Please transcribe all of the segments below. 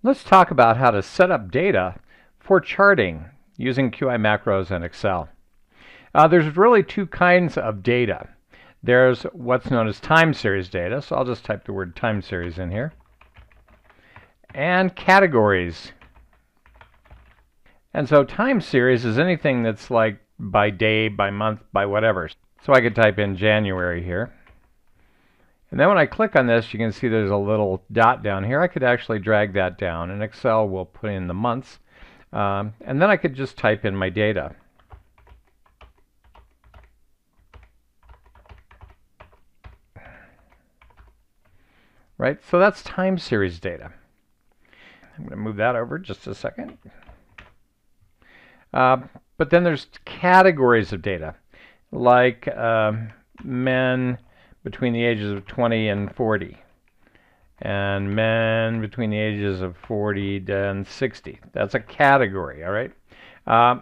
Let's talk about how to set up data for charting using QI macros and Excel. There's really two kinds of data. There's what's known as time series data, so I'll just type the word time series in here, and categories. And so time series is anything that's like by day, by month, by whatever. So I could type in January here. And then when I click on this, you can see there's a little dot down here. I could actually drag that down, and Excel will put in the months. And then I could just type in my data. Right, so that's time series data. I'm going to move that over just a second. But then there's categories of data, like men between the ages of 20 and 40, and men between the ages of 40 and 60. That's a category, all right?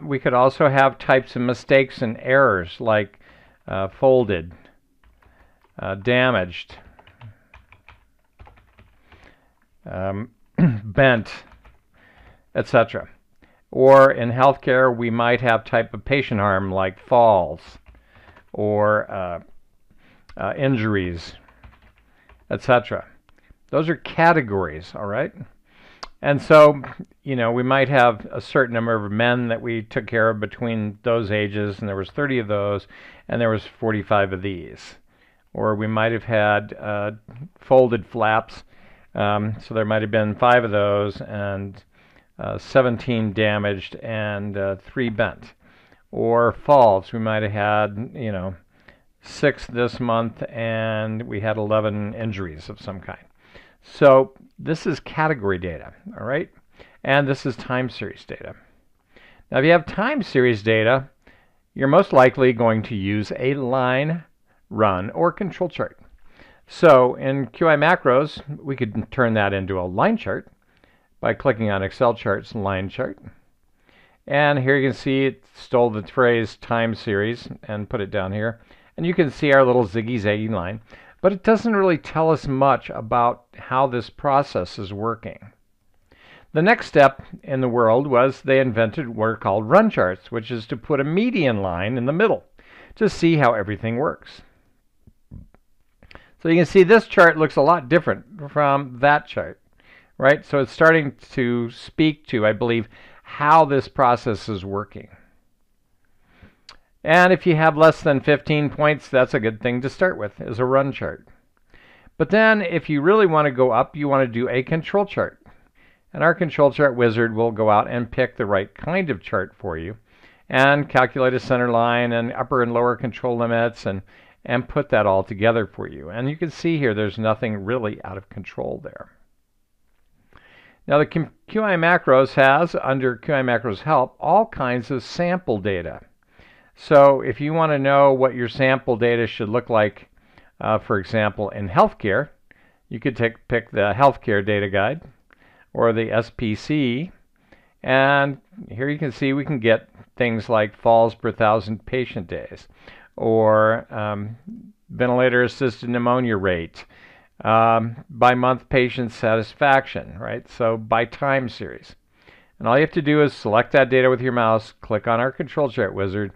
We could also have types of mistakes and errors, like folded, damaged, bent, etc. Or in healthcare, we might have type of patient harm like falls or injuries, etc. Those are categories, all right? And so, you know, we might have a certain number of men that we took care of between those ages, and there was 30 of those, and there was 45 of these. Or we might have had folded flaps, so there might have been 5 of those, and 17 damaged and 3 bent. Or falls, we might have had, you know, 6 this month, and we had 11 injuries of some kind. So this is category data, all right? And this is time series data. Now, if you have time series data, you're most likely going to use a line, run, or control chart. So in QI macros, we could turn that into a line chart by clicking on Excel Charts Line Chart. And here you can see it stole the phrase time series and put it down here. And you can see our little ziggy-zaggy line. But it doesn't really tell us much about how this process is working. The next step in the world was they invented what are called run charts, which is to put a median line in the middle to see how everything works. So you can see this chart looks a lot different from that chart, right? So it's starting to speak to, I believe, how this process is working. And if you have less than 15 points, that's a good thing to start with, is a run chart. But then if you really want to go up, you want to do a control chart. And our control chart wizard will go out and pick the right kind of chart for you and calculate a center line and upper and lower control limits and put that all together for you. And you can see here there's nothing really out of control there. Now the QI macros has, under QI macros help, all kinds of sample data. So if you want to know what your sample data should look like, for example, in healthcare, you could pick the healthcare data guide or the SPC, and here you can see we can get things like falls per 1,000 patient days, or ventilator-assisted pneumonia rate, by month patient satisfaction, right? So by time series. And all you have to do is select that data with your mouse, click on our control chart wizard,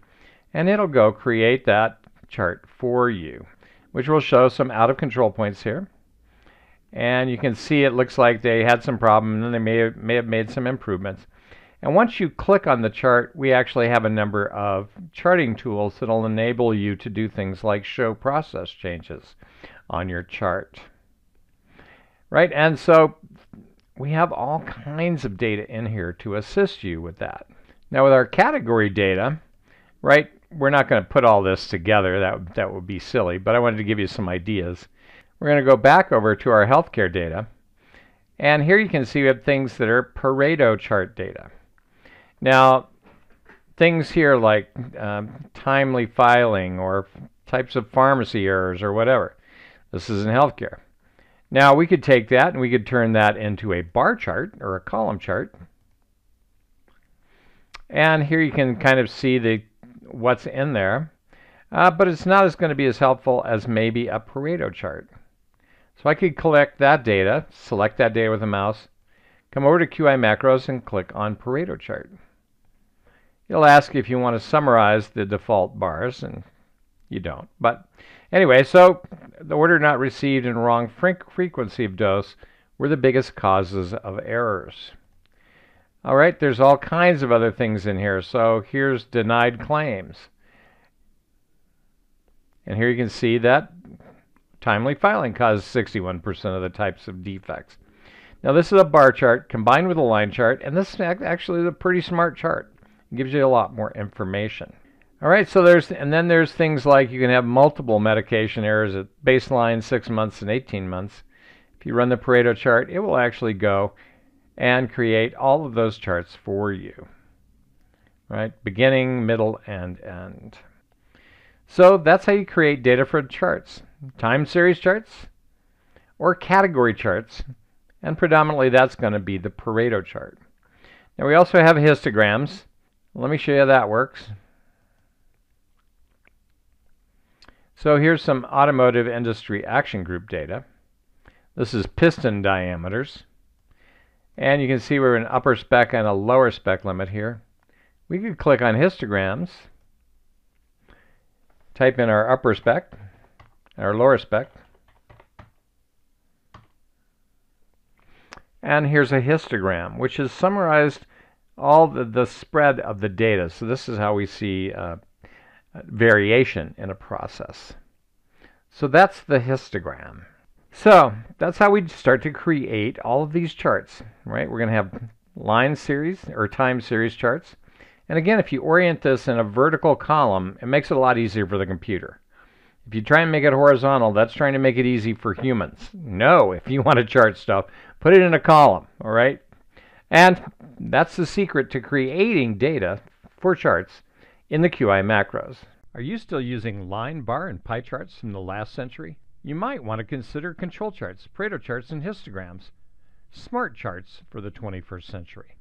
and it'll go create that chart for you, which will show some out of control points here. And you can see it looks like they had some problem, and then they may have made some improvements. And once you click on the chart, we actually have a number of charting tools that will enable you to do things like show process changes on your chart. Right, and so we have all kinds of data in here to assist you with that. Now with our category data, right, we're not going to put all this together, that would be silly, but I wanted to give you some ideas. We're going to go back over to our healthcare data, and here you can see we have things that are Pareto chart data. Now, things here like timely filing or types of pharmacy errors or whatever. This is in healthcare. Now, we could take that and we could turn that into a bar chart or a column chart. And here you can kind of see what's in there, but it's not going to be as helpful as maybe a Pareto chart. So I could collect that data, select that data with a mouse, Come over to QI macros and click on Pareto chart. It'll ask if you want to summarize the default bars, and you don't. But anyway, so the order not received and wrong frequency of dose were the biggest causes of errors. All right, there's all kinds of other things in here. So here's denied claims. And here you can see that timely filing caused 61% of the types of defects. Now this is a bar chart combined with a line chart, and this actually is a pretty smart chart. It gives you a lot more information. All right, so then there's things like you can have multiple medication errors at baseline, 6 months, and 18 months. If you run the Pareto chart, it will actually go and create all of those charts for you. Right, beginning, middle, and end. So that's how you create data for charts. Time series charts or category charts, and predominantly that's going to be the Pareto chart. Now we also have histograms. Let me show you how that works. So here's some automotive industry action group data. This is piston diameters. And you can see we're in upper spec and a lower spec limit here. We could click on histograms, type in our upper spec, our lower spec, and here's a histogram, which has summarized all the spread of the data. So this is how we see variation in a process. So that's the histogram. So that's how we start to create all of these charts, right? We're going to have line series or time series charts. And again, if you orient this in a vertical column, it makes it a lot easier for the computer. If you try and make it horizontal, that's trying to make it easy for humans. No, if you want to chart stuff, put it in a column, all right? And that's the secret to creating data for charts in the QI macros. Are you still using line, bar, and pie charts from the last century? You might want to consider control charts, Pareto charts, and histograms, smart charts for the 21st century.